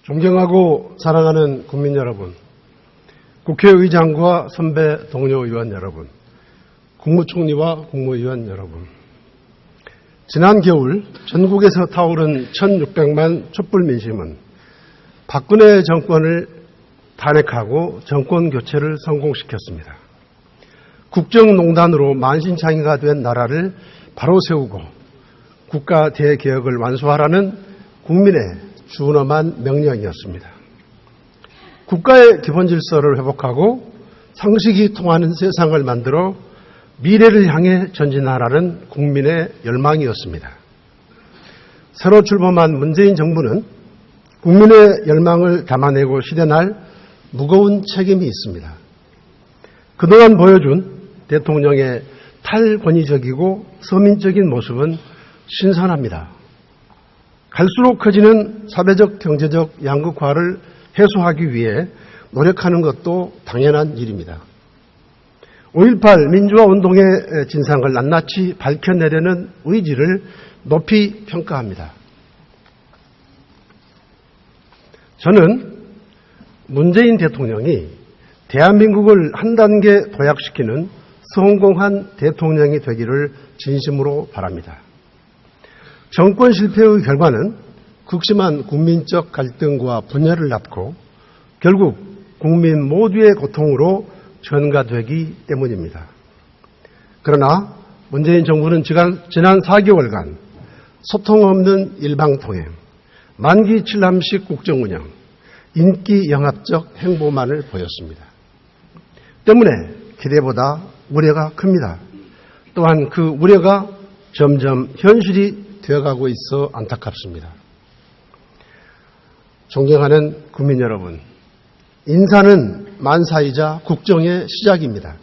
존경하고 사랑하는 국민 여러분, 국회의장과 선배 동료 의원 여러분, 국무총리와 국무위원 여러분, 지난 겨울 전국에서 타오른 1600만 촛불 민심은 박근혜 정권을 탄핵하고 정권 교체를 성공시켰습니다. 국정농단으로 만신창이가 된 나라를 바로 세우고 국가 대개혁을 완수하라는 국민의 준엄한 명령이었습니다. 국가의 기본 질서를 회복하고 상식이 통하는 세상을 만들어 미래를 향해 전진하라는 국민의 열망이었습니다. 새로 출범한 문재인 정부는 국민의 열망을 담아내고 실현할 무거운 책임이 있습니다. 그동안 보여준 대통령의 탈권위적이고 서민적인 모습은 신선합니다. 갈수록 커지는 사회적 경제적 양극화를 해소하기 위해 노력하는 것도 당연한 일입니다. 5.18 민주화 운동의 진상을 낱낱이 밝혀내려는 의지를 높이 평가합니다. 저는 문재인 대통령이 대한민국을 한 단계 도약시키는 성공한 대통령이 되기를 진심으로 바랍니다. 정권 실패의 결과는 극심한 국민적 갈등과 분열을 낳고 결국 국민 모두의 고통으로 전가되기 때문입니다. 그러나 문재인 정부는 지난 4개월간 소통 없는 일방통행, 만기 칠함식 국정운영, 인기 영합적 행보만을 보였습니다. 때문에 기대보다 우려가 큽니다. 또한 그 우려가 점점 현실이 되어가고 있어 안타깝습니다. 존경하는 국민 여러분, 인사는 만사이자 국정의 시작입니다.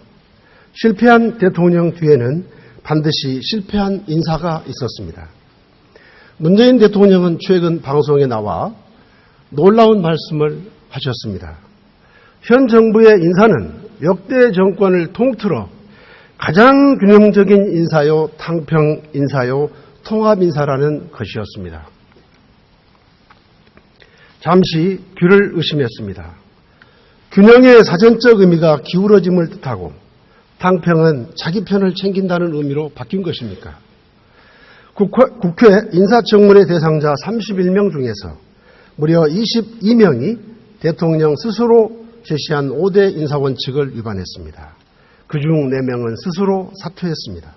실패한 대통령 뒤에는 반드시 실패한 인사가 있었습니다. 문재인 대통령은 최근 방송에 나와 놀라운 말씀을 하셨습니다. 현 정부의 인사는 역대 정권을 통틀어 가장 균형적인 인사요, 탕평 인사요, 통합 인사라는 것이었습니다. 잠시 귀를 의심했습니다. 균형의 사전적 의미가 기울어짐을 뜻하고 탕평은 자기 편을 챙긴다는 의미로 바뀐 것입니까? 국회 인사청문회 대상자 31명 중에서 무려 22명이 대통령 스스로 제시한 5대 인사원칙을 위반했습니다. 그중 4명은 스스로 사퇴했습니다.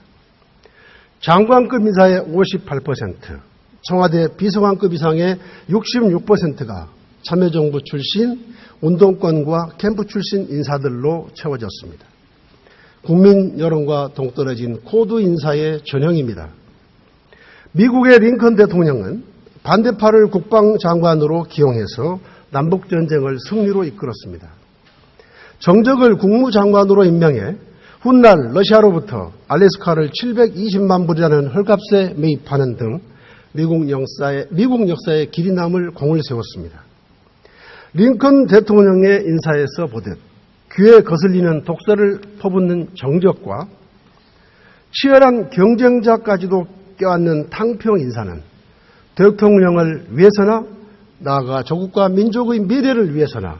장관급 인사의 58%, 청와대 비서관급 이상의 66%가 참여정부 출신, 운동권과 캠프 출신 인사들로 채워졌습니다. 국민 여론과 동떨어진 코드 인사의 전형입니다. 미국의 링컨 대통령은 반대파를 국방장관으로 기용해서 남북전쟁을 승리로 이끌었습니다. 정적을 국무장관으로 임명해 훗날 러시아로부터 알래스카를 720만 불이라는 헐값에 매입하는 등 미국 역사에 길이 남을 공을 세웠습니다. 링컨 대통령의 인사에서 보듯 귀에 거슬리는 독설을 퍼붓는 정적과 치열한 경쟁자까지도 껴안는 탕평 인사는 대통령을 위해서나 나아가 조국과 민족의 미래를 위해서나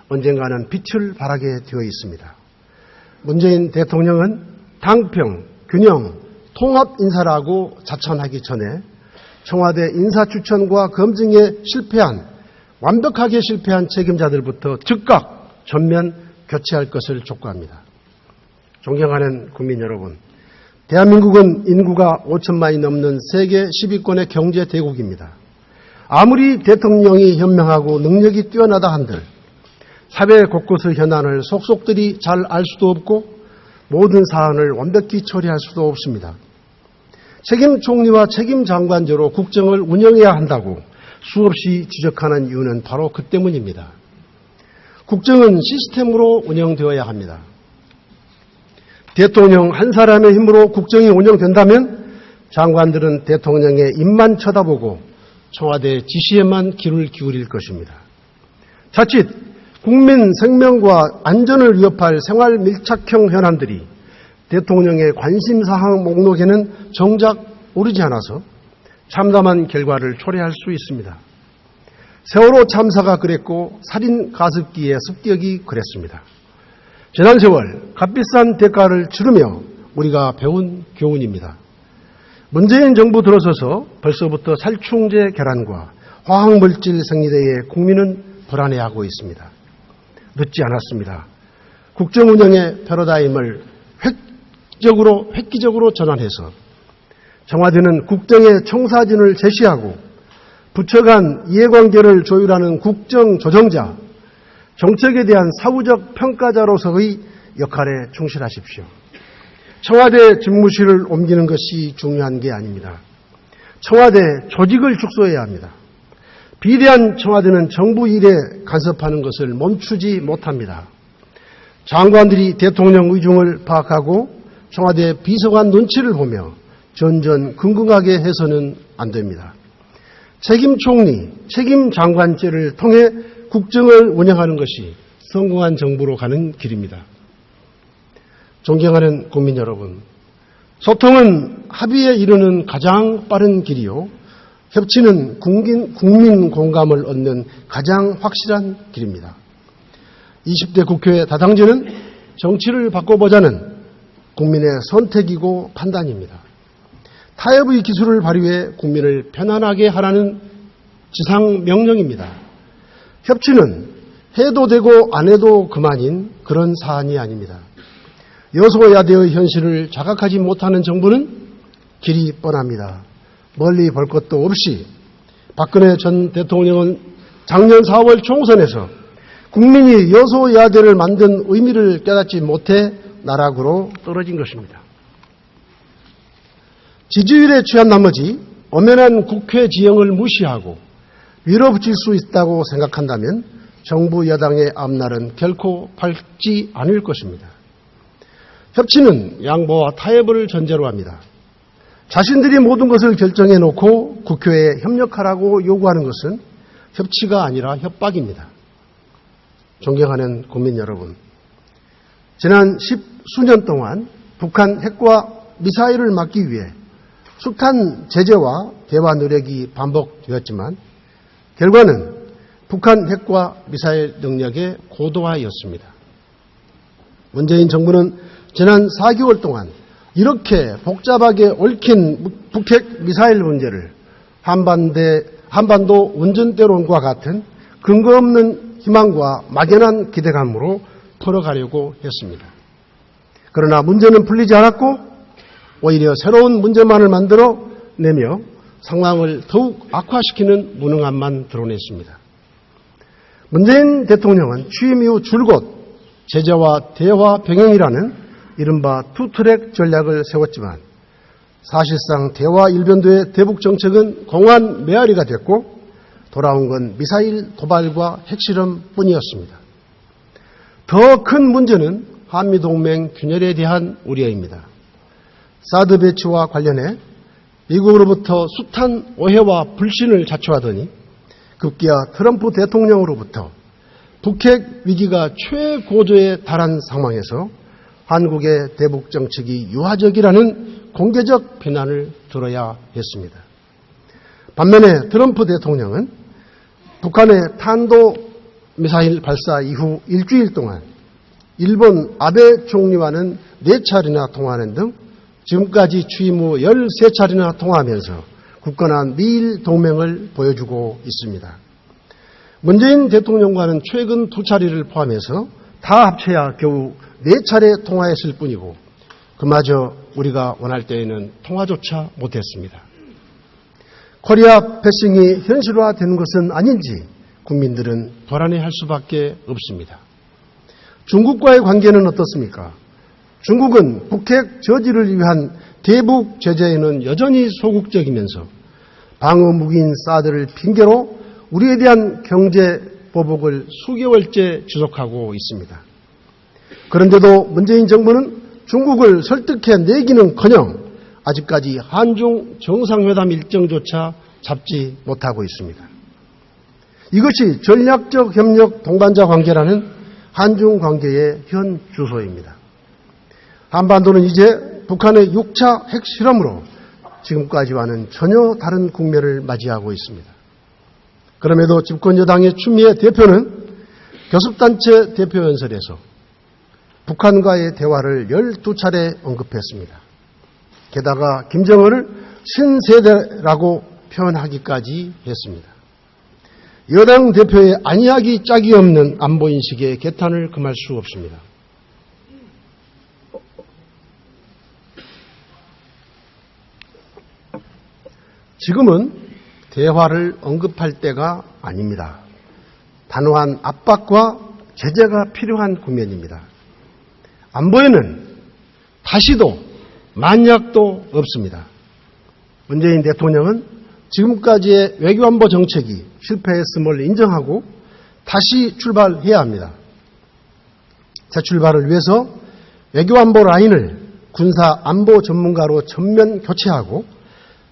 언젠가는 빛을 발하게 되어 있습니다. 문재인 대통령은 탕평, 균형, 통합 인사라고 자천하기 전에 청와대 인사 추천과 검증에 완벽하게 실패한 책임자들부터 즉각 전면 교체할 것을 촉구합니다. 존경하는 국민 여러분, 대한민국은 인구가 5천만이 넘는 세계 10위권의 경제 대국입니다. 아무리 대통령이 현명하고 능력이 뛰어나다 한들 사회 곳곳의 현안을 속속들이 잘 알 수도 없고 모든 사안을 완벽히 처리할 수도 없습니다. 책임 총리와 책임 장관제로 국정을 운영해야 한다고 수없이 지적하는 이유는 바로 그 때문입니다. 국정은 시스템으로 운영되어야 합니다. 대통령 한 사람의 힘으로 국정이 운영된다면 장관들은 대통령의 입만 쳐다보고 청와대 지시에만 귀를 기울일 것입니다. 자칫 국민 생명과 안전을 위협할 생활 밀착형 현안들이 대통령의 관심사항 목록에는 정작 오르지 않아서 참담한 결과를 초래할 수 있습니다. 세월호 참사가 그랬고 살인 가습기의 습격이 그랬습니다. 지난 세월 값비싼 대가를 치르며 우리가 배운 교훈입니다. 문재인 정부 들어서서 벌써부터 살충제 계란과 화학물질 생리대에 국민은 불안해하고 있습니다. 늦지 않았습니다. 국정 운영의 패러다임을 획기적으로 전환해서 청와대는 국정의 청사진을 제시하고 부처 간 이해관계를 조율하는 국정조정자, 정책에 대한 사후적 평가자로서의 역할에 충실하십시오. 청와대 집무실을 옮기는 것이 중요한 게 아닙니다. 청와대 조직을 축소해야 합니다. 비대한 청와대는 정부 일에 간섭하는 것을 멈추지 못합니다. 장관들이 대통령 의중을 파악하고 청와대 비서관 눈치를 보며 전전긍긍하게 해서는 안 됩니다. 책임 총리, 책임 장관제를 통해 국정을 운영하는 것이 성공한 정부로 가는 길입니다. 존경하는 국민 여러분, 소통은 합의에 이르는 가장 빠른 길이요, 협치는 국민 공감을 얻는 가장 확실한 길입니다. 20대 국회 다당제는 정치를 바꿔보자는 국민의 선택이고 판단입니다. 타협의 기술을 발휘해 국민을 편안하게 하라는 지상명령입니다. 협치는 해도 되고 안 해도 그만인 그런 사안이 아닙니다. 여소야대의 현실을 자각하지 못하는 정부는 길이 뻔합니다. 멀리 볼 것도 없이 박근혜 전 대통령은 작년 4월 총선에서 국민이 여소야대를 만든 의미를 깨닫지 못해 나락으로 떨어진 것입니다. 지지율에 취한 나머지 엄연한 국회 지형을 무시하고 밀어붙일 수 있다고 생각한다면 정부 여당의 앞날은 결코 밝지 않을 것입니다. 협치는 양보와 타협을 전제로 합니다. 자신들이 모든 것을 결정해 놓고 국회에 협력하라고 요구하는 것은 협치가 아니라 협박입니다. 존경하는 국민 여러분, 지난 10수년 동안 북한 핵과 미사일을 막기 위해 숱한 제재와 대화 노력이 반복되었지만 결과는 북한 핵과 미사일 능력의 고도화였습니다. 문재인 정부는 지난 4개월 동안 이렇게 복잡하게 얽힌 북핵 미사일 문제를 한반도 운전대론과 같은 근거 없는 희망과 막연한 기대감으로 풀어가려고 했습니다. 그러나 문제는 풀리지 않았고 오히려 새로운 문제만을 만들어 내며 상황을 더욱 악화시키는 무능함만 드러냈습니다. 문재인 대통령은 취임 이후 줄곧 제재와 대화 병행이라는 이른바 투트랙 전략을 세웠지만 사실상 대화 일변도의 대북 정책은 공안 메아리가 됐고 돌아온 건 미사일 도발과 핵실험뿐이었습니다. 더 큰 문제는 한미동맹 균열에 대한 우려입니다. 사드 배치와 관련해 미국으로부터 숱한 오해와 불신을 자초하더니 급기야 트럼프 대통령으로부터 북핵 위기가 최고조에 달한 상황에서 한국의 대북 정책이 유화적이라는 공개적 비난을 들어야 했습니다. 반면에 트럼프 대통령은 북한의 탄도미사일 발사 이후 일주일 동안 일본 아베 총리와는 4차례나 통화하는 등 지금까지 취임 후 13차례나 통화하면서 굳건한 미일 동맹을 보여주고 있습니다. 문재인 대통령과는 최근 2차례를 포함해서 다 합쳐야 겨우 4차례 통화했을 뿐이고 그마저 우리가 원할 때에는 통화조차 못했습니다. 코리아 패싱이 현실화되는 것은 아닌지 국민들은 불안해할 수밖에 없습니다. 중국과의 관계는 어떻습니까? 중국은 북핵 저지를 위한 대북 제재에는 여전히 소극적이면서 방어 무기인 사드를 핑계로 우리에 대한 경제 보복을 수개월째 지속하고 있습니다. 그런데도 문재인 정부는 중국을 설득해 내기는커녕 아직까지 한중 정상회담 일정조차 잡지 못하고 있습니다. 이것이 전략적 협력 동반자 관계라는 한중 관계의 현 주소입니다. 한반도는 이제 북한의 6차 핵실험으로 지금까지와는 전혀 다른 국면을 맞이하고 있습니다. 그럼에도 집권여당의 추미애 대표는 교섭단체 대표연설에서 북한과의 대화를 12차례 언급했습니다. 게다가 김정은을 신세대라고 표현하기까지 했습니다. 여당 대표의 아니하기 짝이 없는 안보인식에 개탄을 금할 수 없습니다. 지금은 대화를 언급할 때가 아닙니다. 단호한 압박과 제재가 필요한 국면입니다. 안보에는 다시도 만약도 없습니다. 문재인 대통령은 지금까지의 외교안보 정책이 실패했음을 인정하고 다시 출발해야 합니다. 재출발을 위해서 외교안보 라인을 군사안보 전문가로 전면 교체하고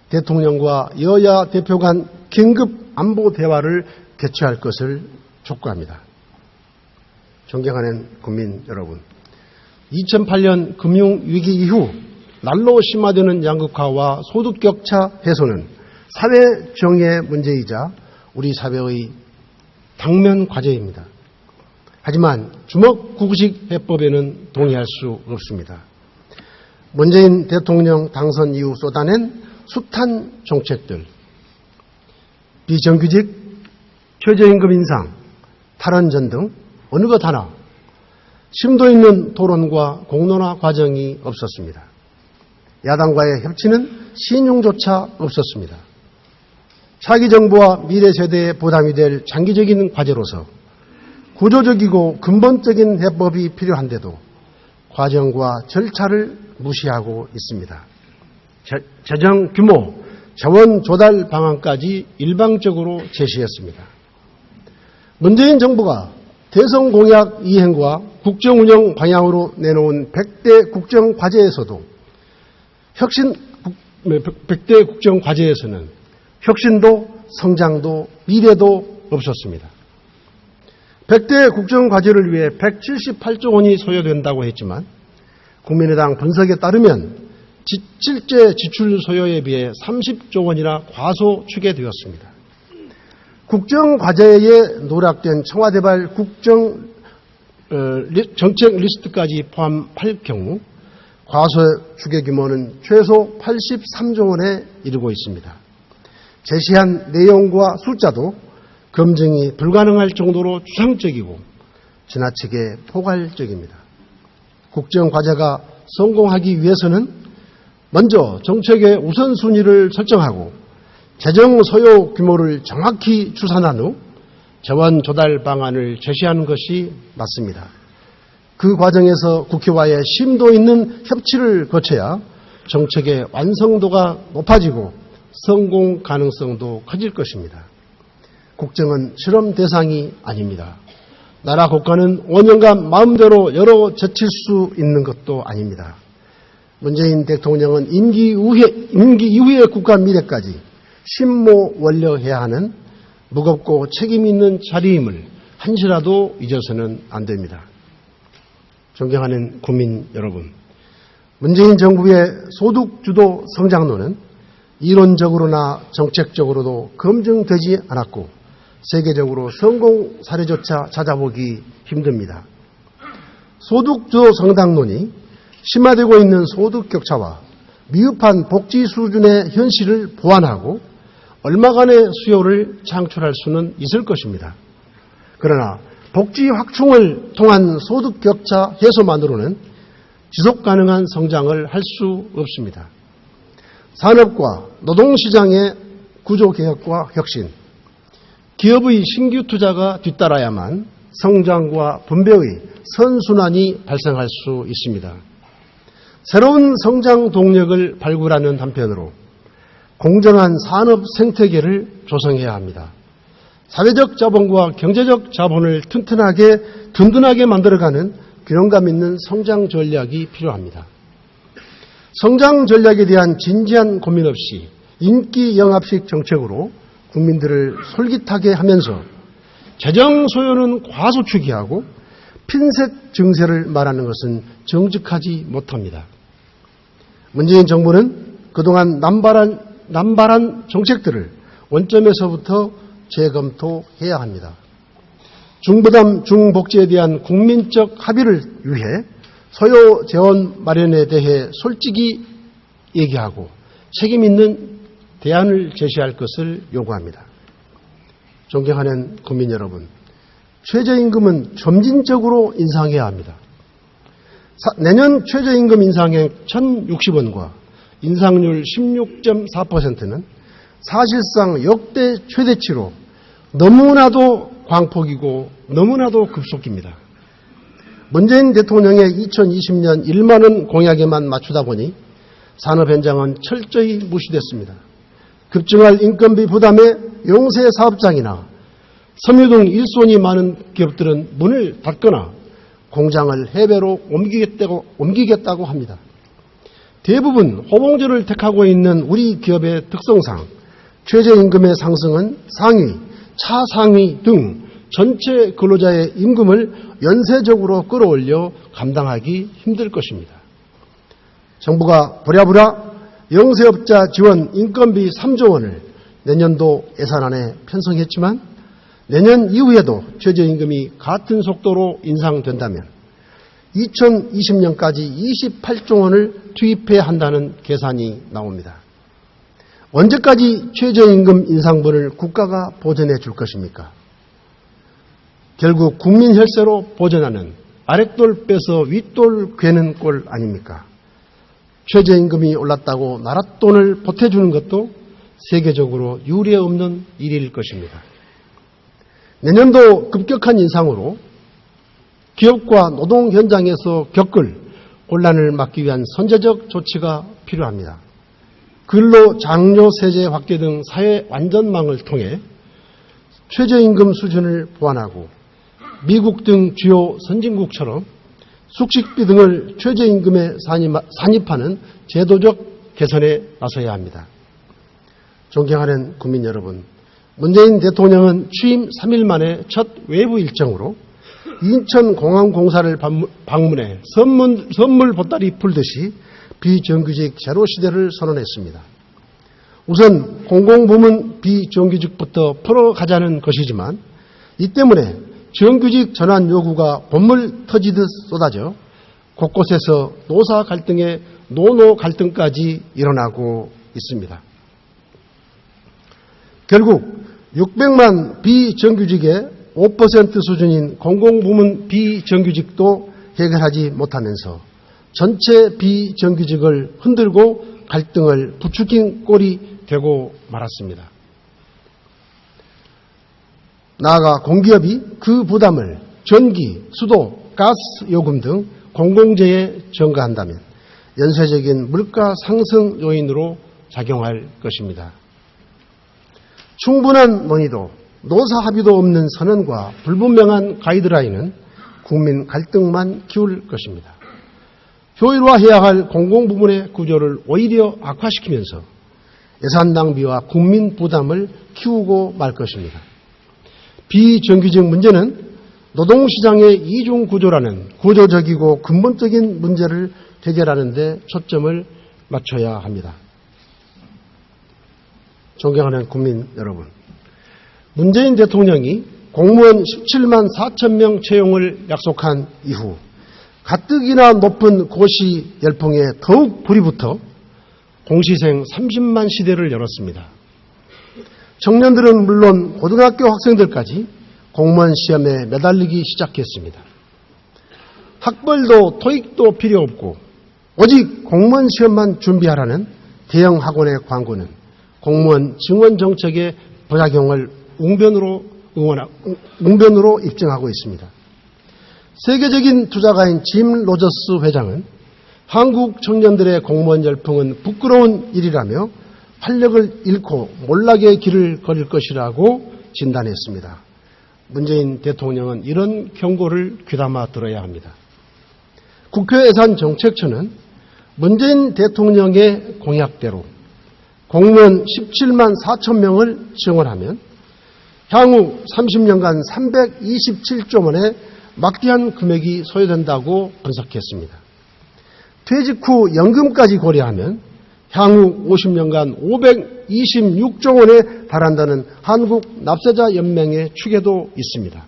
대통령과 여야 대표 간 긴급 안보 대화를 개최할 것을 촉구합니다. 존경하는 국민 여러분, 2008년 금융위기 이후 날로 심화되는 양극화와 소득격차 해소는 사회 정의의 문제이자 우리 사회의 당면 과제입니다. 하지만 주먹구구식 해법에는 동의할 수 없습니다. 문재인 대통령 당선 이후 쏟아낸 숱한 정책들, 비정규직, 최저임금 인상, 탈원전 등 어느 것 하나 심도 있는 토론과 공론화 과정이 없었습니다. 야당과의 협치는 신용조차 없었습니다. 차기 정부와 미래 세대에 부담이 될 장기적인 과제로서 구조적이고 근본적인 해법이 필요한데도 과정과 절차를 무시하고 있습니다. 재정 규모, 자원 조달 방안까지 일방적으로 제시했습니다. 문재인 정부가 대선 공약 이행과 국정 운영 방향으로 내놓은 100대 국정 과제에서도 100대 국정 과제에서는 혁신도 성장도 미래도 없었습니다. 100대 국정 과제를 위해 178조 원이 소요된다고 했지만 국민의당 분석에 따르면 실제 지출 소요에 비해 30조 원이나 과소 추계되었습니다. 국정 과제에 노락된 청와대발 국정 정책 리스트까지 포함할 경우 과소 추계 규모는 최소 83조 원에 이르고 있습니다. 제시한 내용과 숫자도 검증이 불가능할 정도로 추상적이고 지나치게 포괄적입니다. 국정 과제가 성공하기 위해서는 먼저 정책의 우선순위를 설정하고 재정 소요 규모를 정확히 추산한 후 재원 조달 방안을 제시하는 것이 맞습니다. 그 과정에서 국회와의 심도 있는 협치를 거쳐야 정책의 완성도가 높아지고 성공 가능성도 커질 것입니다. 국정은 실험 대상이 아닙니다. 나라 국가는 5년간 마음대로 열어 제칠 수 있는 것도 아닙니다. 문재인 대통령은 임기 이후의 국가 미래까지 심모원려해야 하는 무겁고 책임 있는 자리임을 한시라도 잊어서는 안 됩니다. 존경하는 국민 여러분, 문재인 정부의 소득주도 성장론은 이론적으로나 정책적으로도 검증되지 않았고 세계적으로 성공 사례조차 찾아보기 힘듭니다. 소득주도 성장론이 심화되고 있는 소득 격차와 미흡한 복지 수준의 현실을 보완하고 얼마간의 수요를 창출할 수는 있을 것입니다. 그러나 복지 확충을 통한 소득 격차 해소만으로는 지속 가능한 성장을 할 수 없습니다. 산업과 노동시장의 구조개혁과 혁신, 기업의 신규 투자가 뒤따라야만 성장과 분배의 선순환이 발생할 수 있습니다. 새로운 성장 동력을 발굴하는 한편으로 공정한 산업 생태계를 조성해야 합니다. 사회적 자본과 경제적 자본을 든든하게 만들어가는 균형감 있는 성장 전략이 필요합니다. 성장 전략에 대한 진지한 고민 없이 인기 영합식 정책으로 국민들을 솔깃하게 하면서 재정 소요는 과소추기하고 핀셋 증세를 말하는 것은 정직하지 못합니다. 문재인 정부는 그동안 남발한 정책들을 원점에서부터 재검토해야 합니다. 중부담 중복지에 대한 국민적 합의를 위해 소요 재원 마련에 대해 솔직히 얘기하고 책임 있는 대안을 제시할 것을 요구합니다. 존경하는 국민 여러분, 최저임금은 점진적으로 인상해야 합니다. 내년 최저임금 인상액 1,060원과 인상률 16.4%는 사실상 역대 최대치로 너무나도 광폭이고 너무나도 급속입니다. 문재인 대통령의 2020년 1만 원 공약에만 맞추다 보니 산업 현장은 철저히 무시됐습니다. 급증할 인건비 부담에 용세 사업장이나 섬유 등 일손이 많은 기업들은 문을 닫거나 공장을 해외로 옮기겠다고 합니다. 대부분 호봉제를 택하고 있는 우리 기업의 특성상 최저임금의 상승은 상위, 차상위 등 전체 근로자의 임금을 연쇄적으로 끌어올려 감당하기 힘들 것입니다. 정부가 부랴부랴 영세업자 지원 인건비 3조 원을 내년도 예산안에 편성했지만 내년 이후에도 최저임금이 같은 속도로 인상된다면 2020년까지 28조 원을 투입해야 한다는 계산이 나옵니다. 언제까지 최저임금 인상분을 국가가 보전해 줄 것입니까? 결국 국민 혈세로 보전하는 아랫돌 빼서 윗돌 괴는 꼴 아닙니까? 최저임금이 올랐다고 나랏돈을 보태주는 것도 세계적으로 유례 없는 일일 것입니다. 내년도 급격한 인상으로 기업과 노동 현장에서 겪을 혼란을 막기 위한 선제적 조치가 필요합니다. 근로 장려 세제 확대 등 사회 완전망을 통해 최저임금 수준을 보완하고 미국 등 주요 선진국처럼 숙식비 등을 최저임금에 산입하는 제도적 개선에 나서야 합니다. 존경하는 국민 여러분, 문재인 대통령은 취임 3일 만에 첫 외부 일정으로 인천공항공사를 방문해 선물 보따리 풀듯이 비정규직 제로 시대를 선언했습니다. 우선 공공부문 비정규직부터 풀어가자는 것이지만 이 때문에 정규직 전환 요구가 본물 터지듯 쏟아져 곳곳에서 노사 갈등에 노노 갈등까지 일어나고 있습니다. 결국 600만 비정규직의 5% 수준인 공공부문 비정규직도 해결하지 못하면서 전체 비정규직을 흔들고 갈등을 부추긴 꼴이 되고 말았습니다. 나아가 공기업이 그 부담을 전기, 수도, 가스 요금 등 공공재에 전가한다면 연쇄적인 물가 상승 요인으로 작용할 것입니다. 충분한 논의도 노사 합의도 없는 선언과 불분명한 가이드라인은 국민 갈등만 키울 것입니다. 효율화해야 할 공공부문의 구조를 오히려 악화시키면서 예산 낭비와 국민 부담을 키우고 말 것입니다. 비정규직 문제는 노동시장의 이중구조라는 구조적이고 근본적인 문제를 해결하는 데 초점을 맞춰야 합니다. 존경하는 국민 여러분, 문재인 대통령이 공무원 17만 4천 명 채용을 약속한 이후 가뜩이나 높은 고시 열풍에 더욱 불이 붙어 공시생 30만 시대를 열었습니다. 청년들은 물론 고등학교 학생들까지 공무원 시험에 매달리기 시작했습니다. 학벌도 토익도 필요 없고 오직 공무원 시험만 준비하라는 대형 학원의 광고는 공무원 증원 정책의 부작용을 웅변으로 입증하고 있습니다. 세계적인 투자가인 짐 로저스 회장은 한국 청년들의 공무원 열풍은 부끄러운 일이라며 활력을 잃고 몰락의 길을 걸을 것이라고 진단했습니다. 문재인 대통령은 이런 경고를 귀담아 들어야 합니다. 국회예산정책처는 문재인 대통령의 공약대로 공무원 17만 4천 명을 지원하면 향후 30년간 327조 원의 막대한 금액이 소요된다고 분석했습니다. 퇴직 후 연금까지 고려하면 향후 50년간 226조 원에 달한다는 한국납세자연맹의 추계도 있습니다.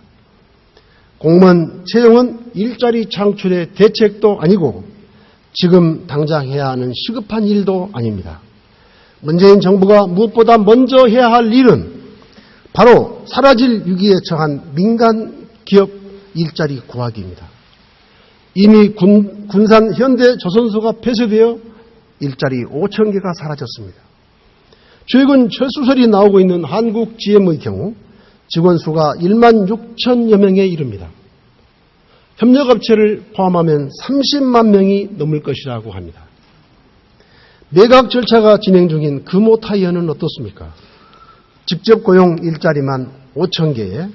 공무원 채용은 일자리 창출의 대책도 아니고 지금 당장 해야 하는 시급한 일도 아닙니다. 문재인 정부가 무엇보다 먼저 해야 할 일은 바로 사라질 위기에 처한 민간 기업 일자리 구하기입니다. 이미 군산 현대조선소가 폐쇄되어 일자리 5천 개가 사라졌습니다. 최근 철수설이 나오고 있는 한국GM의 경우 직원 수가 1만 6천여 명에 이릅니다. 협력업체를 포함하면 30만 명이 넘을 것이라고 합니다. 매각 절차가 진행 중인 금호타이어는 어떻습니까? 직접 고용 일자리만 5천 개에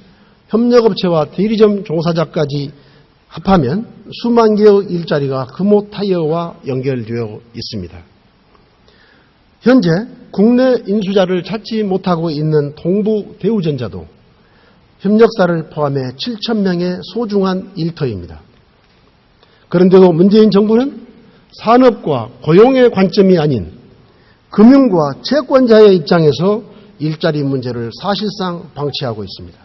협력업체와 대리점 종사자까지 합하면 수만 개의 일자리가 금호타이어와 연결되어 있습니다. 현재 국내 인수자를 찾지 못하고 있는 동부대우전자도 협력사를 포함해 7천 명의 소중한 일터입니다. 그런데도 문재인 정부는 산업과 고용의 관점이 아닌 금융과 채권자의 입장에서 일자리 문제를 사실상 방치하고 있습니다.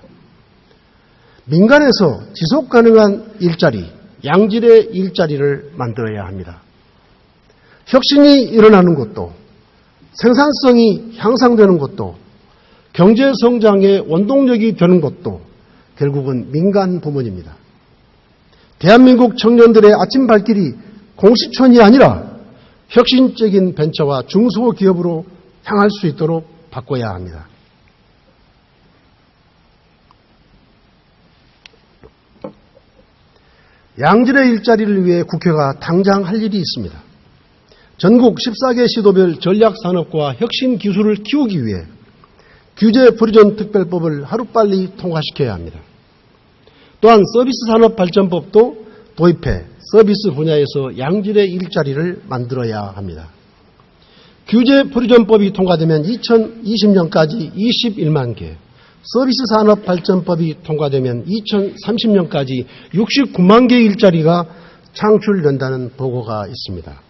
민간에서 지속 가능한 일자리, 양질의 일자리를 만들어야 합니다. 혁신이 일어나는 것도, 생산성이 향상되는 것도, 경제 성장의 원동력이 되는 것도 결국은 민간 부문입니다. 대한민국 청년들의 아침 발길이 공시촌이 아니라 혁신적인 벤처와 중소기업으로 향할 수 있도록 바꿔야 합니다. 양질의 일자리를 위해 국회가 당장 할 일이 있습니다. 전국 14개 시도별 전략산업과 혁신기술을 키우기 위해 규제프리존특별법을 하루빨리 통과시켜야 합니다. 또한 서비스산업발전법도 도입해 서비스 분야에서 양질의 일자리를 만들어야 합니다. 규제프리존법이 통과되면 2020년까지 21만 개, 서비스산업발전법이 통과되면 2030년까지 69만 개의 일자리가 창출된다는 보고가 있습니다.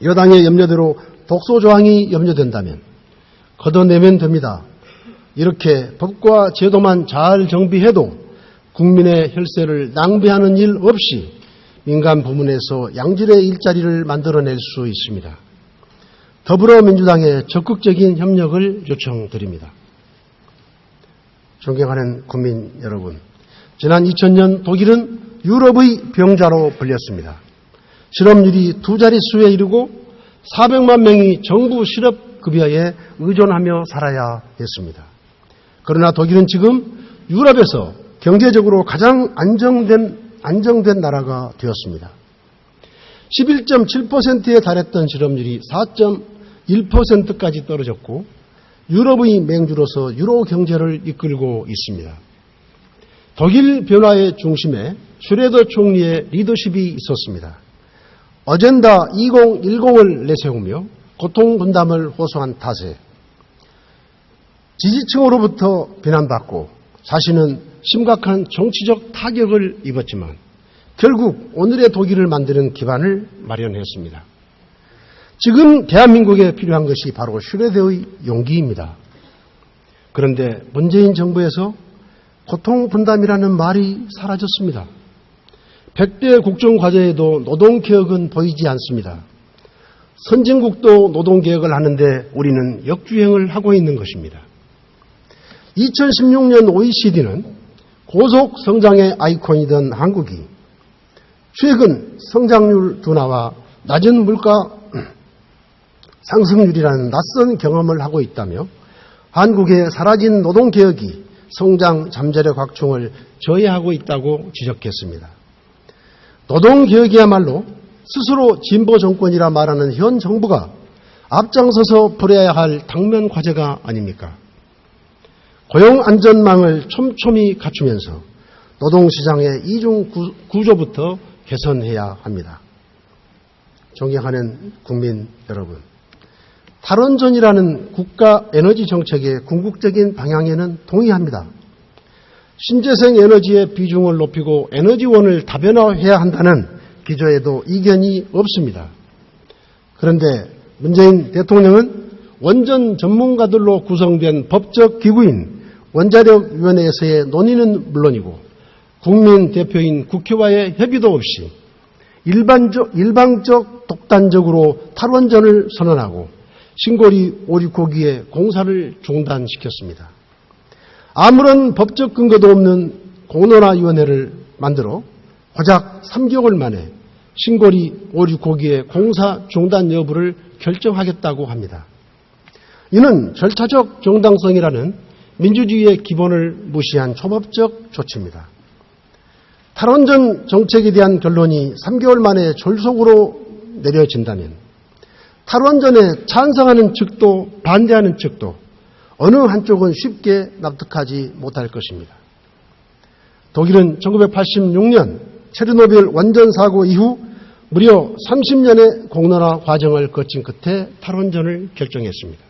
여당의 염려대로 독소조항이 염려된다면 걷어내면 됩니다. 이렇게 법과 제도만 잘 정비해도 국민의 혈세를 낭비하는 일 없이 민간 부문에서 양질의 일자리를 만들어낼 수 있습니다. 더불어민주당의 적극적인 협력을 요청드립니다. 존경하는 국민 여러분, 지난 2000년 독일은 유럽의 병자로 불렸습니다. 실업률이 2자릿수에 이르고 400만 명이 정부 실업급여에 의존하며 살아야 했습니다. 그러나 독일은 지금 유럽에서 경제적으로 가장 안정된 나라가 되었습니다. 11.7%에 달했던 실업률이 4.1%까지 떨어졌고 유럽의 맹주로서 유로 경제를 이끌고 있습니다. 독일 변화의 중심에 슈레더 총리의 리더십이 있었습니다. 어젠다 2010을 내세우며 고통분담을 호소한 탓에 지지층으로부터 비난받고 자신은 심각한 정치적 타격을 입었지만 결국 오늘의 독일을 만드는 기반을 마련했습니다. 지금 대한민국에 필요한 것이 바로 슈레더의 용기입니다. 그런데 문재인 정부에서 고통분담이라는 말이 사라졌습니다. 100대 국정과제에도 노동개혁은 보이지 않습니다. 선진국도 노동개혁을 하는데 우리는 역주행을 하고 있는 것입니다. 2016년 OECD는 고속성장의 아이콘이던 한국이 최근 성장률 둔화와 낮은 물가 상승률이라는 낯선 경험을 하고 있다며 한국의 사라진 노동개혁이 성장 잠재력 확충을 저해하고 있다고 지적했습니다. 노동개혁이야말로 스스로 진보 정권이라 말하는 현 정부가 앞장서서 벌여야 할 당면 과제가 아닙니까? 고용안전망을 촘촘히 갖추면서 노동시장의 이중 구조부터 개선해야 합니다. 존경하는 국민 여러분, 탈원전이라는 국가 에너지 정책의 궁극적인 방향에는 동의합니다. 신재생 에너지의 비중을 높이고 에너지원을 다변화해야 한다는 기조에도 이견이 없습니다. 그런데 문재인 대통령은 원전 전문가들로 구성된 법적 기구인 원자력위원회에서의 논의는 물론이고 국민 대표인 국회와의 협의도 없이 일방적 독단적으로 탈원전을 선언하고 신고리 5, 6호기의 공사를 중단시켰습니다. 아무런 법적 근거도 없는 공론화위원회를 만들어 고작 3개월 만에 신고리 5, 6호기의 공사 중단 여부를 결정하겠다고 합니다. 이는 절차적 정당성이라는 민주주의의 기본을 무시한 초법적 조치입니다. 탈원전 정책에 대한 결론이 3개월 만에 졸속으로 내려진다면 탈원전에 찬성하는 측도 반대하는 측도 어느 한쪽은 쉽게 납득하지 못할 것입니다. 독일은 1986년 체르노빌 원전 사고 이후 무려 30년의 공론화 과정을 거친 끝에 탈원전을 결정했습니다.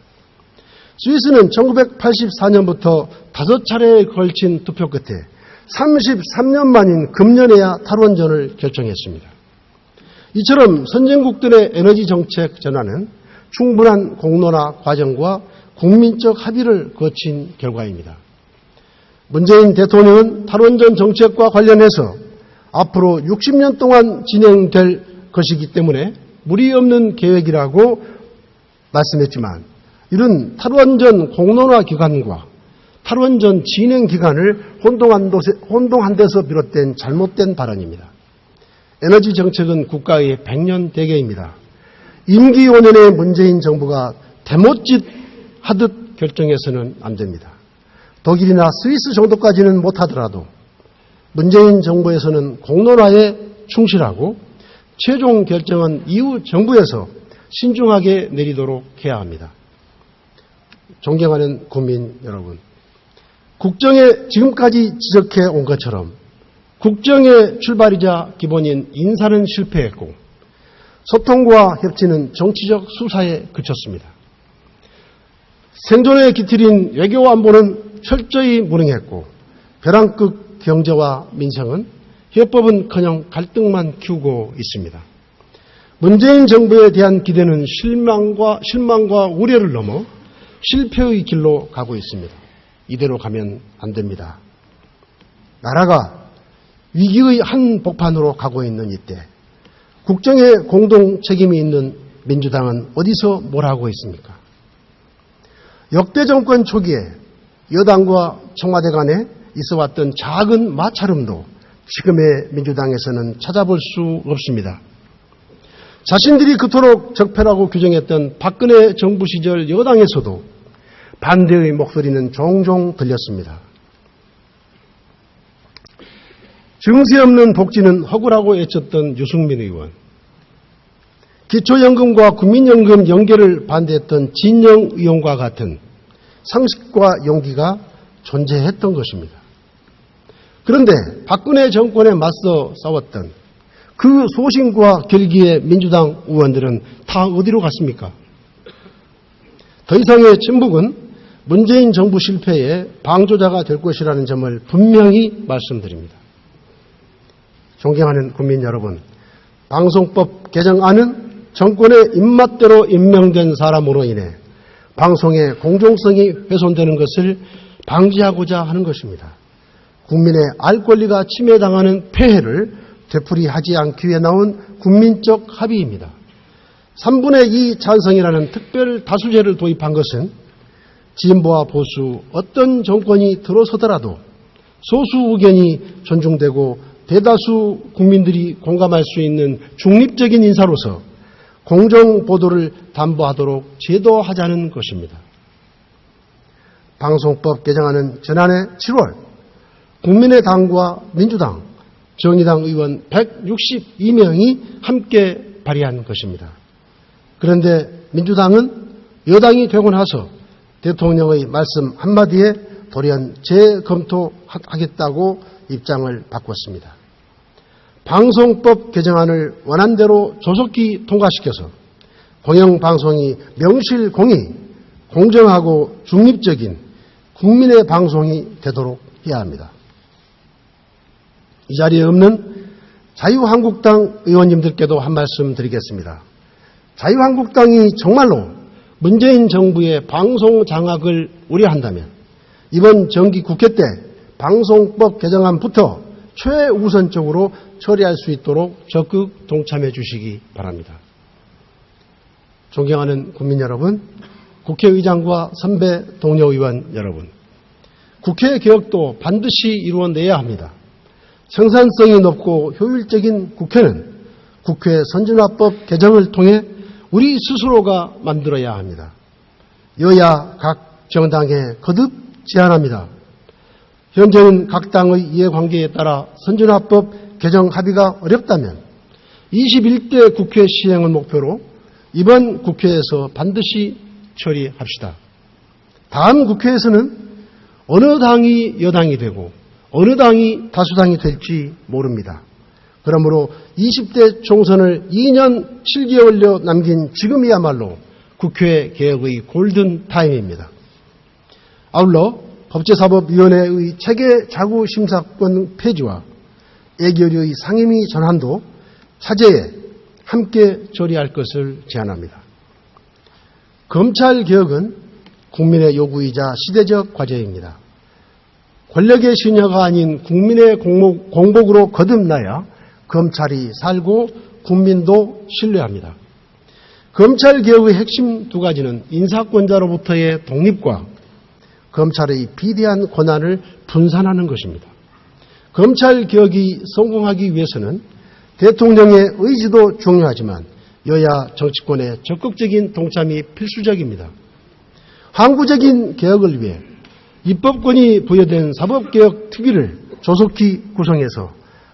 스위스는 1984년부터 5차례에 걸친 투표 끝에 33년 만인 금년에야 탈원전을 결정했습니다. 이처럼 선진국들의 에너지 정책 전환은 충분한 공론화 과정과 국민적 합의를 거친 결과입니다. 문재인 대통령은 탈원전 정책과 관련해서 앞으로 60년 동안 진행될 것이기 때문에 무리 없는 계획이라고 말씀했지만 이런 탈원전 공론화 기간과 탈원전 진행 기간을 혼동한 데서 비롯된 잘못된 발언입니다. 에너지 정책은 국가의 100년 대계입니다. 임기 5년의 문재인 정부가 대못짓 하듯 결정해서는 안 됩니다. 독일이나 스위스 정도까지는 못하더라도 문재인 정부에서는 공론화에 충실하고 최종 결정은 이후 정부에서 신중하게 내리도록 해야 합니다. 존경하는 국민 여러분, 국정에 지금까지 지적해 온 것처럼 국정의 출발이자 기본인 인사는 실패했고 소통과 협치는 정치적 수사에 그쳤습니다. 생존의 기틀인 외교 안보는 철저히 무능했고 벼랑끝 경제와 민생은 협법은커녕 갈등만 키우고 있습니다. 문재인 정부에 대한 기대는 실망과 우려를 넘어 실패의 길로 가고 있습니다. 이대로 가면 안 됩니다. 나라가 위기의 한복판으로 가고 있는 이때 국정에 공동 책임이 있는 민주당은 어디서 뭘 하고 있습니까? 역대 정권 초기에 여당과 청와대 간에 있어왔던 작은 마찰음도 지금의 민주당에서는 찾아볼 수 없습니다. 자신들이 그토록 적폐라고 규정했던 박근혜 정부 시절 여당에서도 반대의 목소리는 종종 들렸습니다. 증세 없는 복지는 허구라고 외쳤던 유승민 의원, 기초연금과 국민연금 연계를 반대했던 진영 의원과 같은 상식과 용기가 존재했던 것입니다. 그런데 박근혜 정권에 맞서 싸웠던 그 소신과 결기의 민주당 의원들은 다 어디로 갔습니까? 더 이상의 침묵은 문재인 정부 실패의 방조자가 될 것이라는 점을 분명히 말씀드립니다. 존경하는 국민 여러분, 방송법 개정안은 정권의 입맛대로 임명된 사람으로 인해 방송의 공정성이 훼손되는 것을 방지하고자 하는 것입니다. 국민의 알 권리가 침해당하는 폐해를 되풀이하지 않기 위해 나온 국민적 합의입니다. 3분의 2 찬성이라는 특별 다수제를 도입한 것은 진보와 보수 어떤 정권이 들어서더라도 소수 의견이 존중되고 대다수 국민들이 공감할 수 있는 중립적인 인사로서 공정보도를 담보하도록 제도하자는 것입니다. 방송법 개정안은 지난해 7월 국민의당과 민주당, 정의당 의원 162명이 함께 발의한 것입니다. 그런데 민주당은 여당이 되고 나서 대통령의 말씀 한마디에 돌연 재검토하겠다고 입장을 바꿨습니다. 방송법 개정안을 원안대로 조속히 통과시켜서 공영방송이 명실공히 공정하고 중립적인 국민의 방송이 되도록 해야 합니다. 이 자리에 없는 자유한국당 의원님들께도 한 말씀 드리겠습니다. 자유한국당이 정말로 문재인 정부의 방송 장악을 우려한다면 이번 정기 국회 때 방송법 개정안부터 최우선적으로 처리할 수 있도록 적극 동참해 주시기 바랍니다. 존경하는 국민 여러분, 국회의장과 선배 동료 의원 여러분, 국회 개혁도 반드시 이루어내야 합니다. 생산성이 높고 효율적인 국회는 국회 선진화법 개정을 통해 우리 스스로가 만들어야 합니다. 여야 각 정당에 거듭 제안합니다. 현재는 각 당의 이해관계에 따라 선진화법 개정 합의가 어렵다면 21대 국회 시행을 목표로 이번 국회에서 반드시 처리합시다. 다음 국회에서는 어느 당이 여당이 되고 어느 당이 다수당이 될지 모릅니다. 그러므로 20대 총선을 2년 7개월여 남긴 지금이야말로 국회 개혁의 골든타임입니다. 아울러 법제사법위원회의 체계 자구 심사권 폐지와 예결위의 상임위 전환도 차제에 함께 처리할 것을 제안합니다. 검찰개혁은 국민의 요구이자 시대적 과제입니다. 권력의 신여가 아닌 국민의 공복으로 거듭나야 검찰이 살고 국민도 신뢰합니다. 검찰개혁의 핵심 두 가지는 인사권자로부터의 독립과 검찰의 비대한 권한을 분산하는 것입니다. 검찰개혁이 성공하기 위해서는 대통령의 의지도 중요하지만 여야 정치권의 적극적인 동참이 필수적입니다. 항구적인 개혁을 위해 입법권이 부여된 사법개혁특위를 조속히 구성해서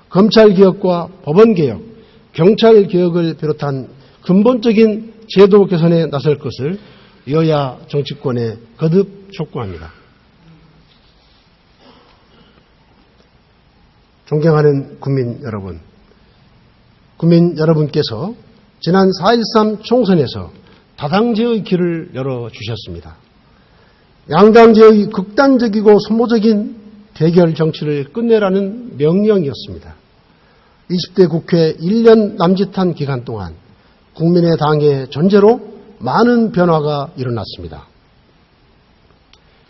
검찰개혁과 법원개혁, 경찰개혁을 비롯한 근본적인 제도 개선에 나설 것을 여야 정치권에 거듭 촉구합니다. 존경하는 국민 여러분께서 지난 4.13 총선에서 다당제의 길을 열어주셨습니다. 양당제의 극단적이고 소모적인 대결 정치를 끝내라는 명령이었습니다. 20대 국회 1년 남짓한 기간 동안 국민의당의 존재로 많은 변화가 일어났습니다.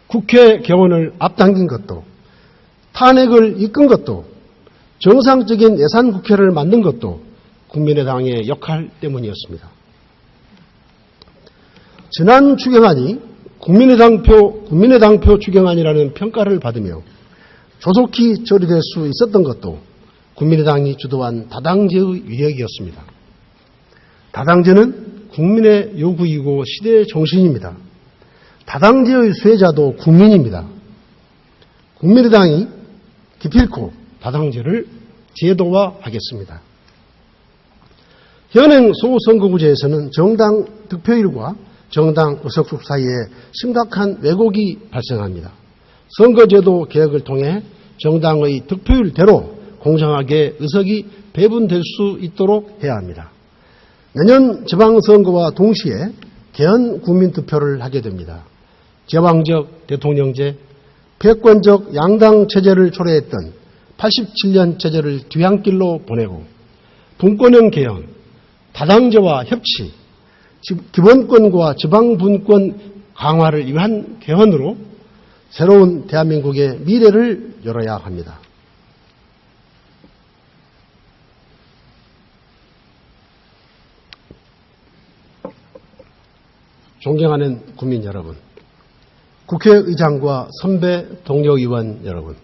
국회 개원을 앞당긴 것도, 탄핵을 이끈 것도, 정상적인 예산국회를 만든 것도 국민의당의 역할 때문이었습니다. 지난 추경안이 국민의당표 추경안이라는 평가를 받으며 조속히 처리될 수 있었던 것도 국민의당이 주도한 다당제의 위력이었습니다. 다당제는 국민의 요구이고 시대의 정신입니다. 다당제의 수혜자도 국민입니다. 국민의당이 기필코 다당제를 제도화하겠습니다. 현행 소선거구제에서는 정당 득표율과 정당 의석수 사이에 심각한 왜곡이 발생합니다. 선거제도 개혁을 통해 정당의 득표율대로 공정하게 의석이 배분될 수 있도록 해야 합니다. 내년 지방선거와 동시에 개헌 국민투표를 하게 됩니다. 제왕적 대통령제, 패권적 양당 체제를 초래했던 87년 체제를 뒤안길로 보내고 분권형 개헌, 다당제와 협치, 기본권과 지방분권 강화를 위한 개헌으로 새로운 대한민국의 미래를 열어야 합니다. 존경하는 국민 여러분, 국회의장과 선배 동료 의원 여러분,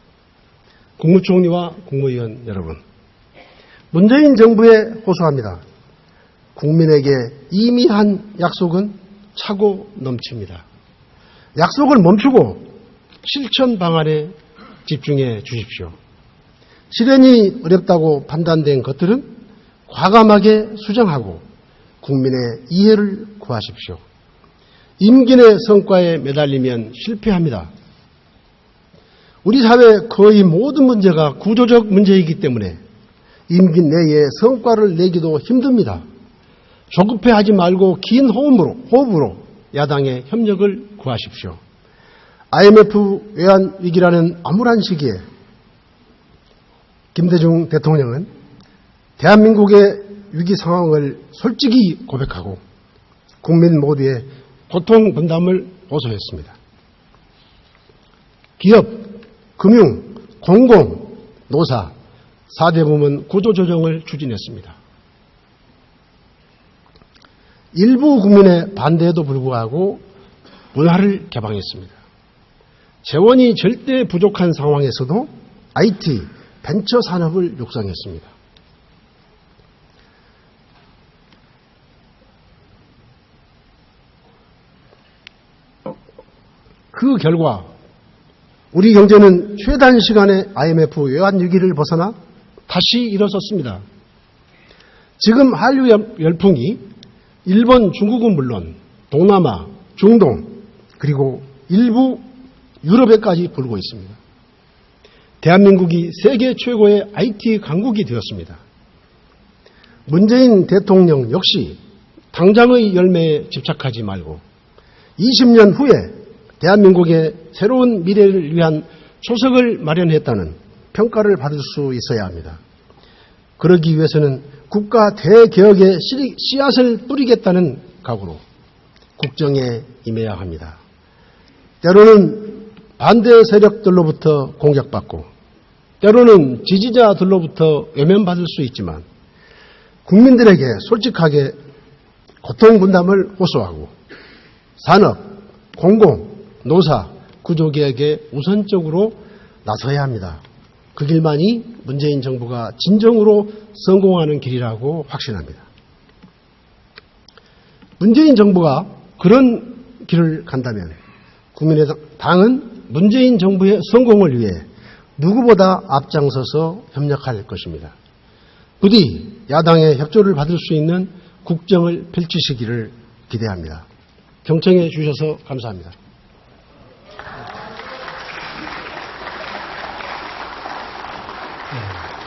국무총리와 국무위원 여러분, 문재인 정부에 호소합니다. 국민에게 이미 한 약속은 차고 넘칩니다. 약속을 멈추고 실천 방안에 집중해 주십시오. 실현이 어렵다고 판단된 것들은 과감하게 수정하고 국민의 이해를 구하십시오. 임기 내 성과에 매달리면 실패합니다. 우리 사회 거의 모든 문제가 구조적 문제이기 때문에 임기 내에 성과를 내기도 힘듭니다. 조급해하지 말고 긴 호흡으로 야당의 협력을 구하십시오. IMF 외환위기라는 암울한 시기에 김대중 대통령은 대한민국의 위기 상황을 솔직히 고백하고 국민 모두의 고통 분담을 호소했습니다. 기업, 금융, 공공, 노사, 4대 부문 구조조정을 추진했습니다. 일부 국민의 반대에도 불구하고 문화를 개방했습니다. 재원이 절대 부족한 상황에서도 IT, 벤처 산업을 육성했습니다. 그 결과 우리 경제는 최단 시간에 IMF 외환위기를 벗어나 다시 일어섰습니다. 지금 한류 열풍이 일본, 중국은 물론 동남아, 중동 그리고 일부 유럽에까지 불고 있습니다. 대한민국이 세계 최고의 IT 강국이 되었습니다. 문재인 대통령 역시 당장의 열매에 집착하지 말고 20년 후에 대한민국의 새로운 미래를 위한 초석을 마련했다는 평가를 받을 수 있어야 합니다. 그러기 위해서는 국가 대개혁의 씨앗을 뿌리겠다는 각오로 국정에 임해야 합니다. 때로는 반대 세력들로부터 공격받고 때로는 지지자들로부터 외면받을 수 있지만 국민들에게 솔직하게 고통 분담을 호소하고 산업, 공공, 노사, 구조개혁에 우선적으로 나서야 합니다. 그 길만이 문재인 정부가 진정으로 성공하는 길이라고 확신합니다. 문재인 정부가 그런 길을 간다면 국민의당은 문재인 정부의 성공을 위해 누구보다 앞장서서 협력할 것입니다. 부디 야당의 협조를 받을 수 있는 국정을 펼치시기를 기대합니다. 경청해 주셔서 감사합니다. 네.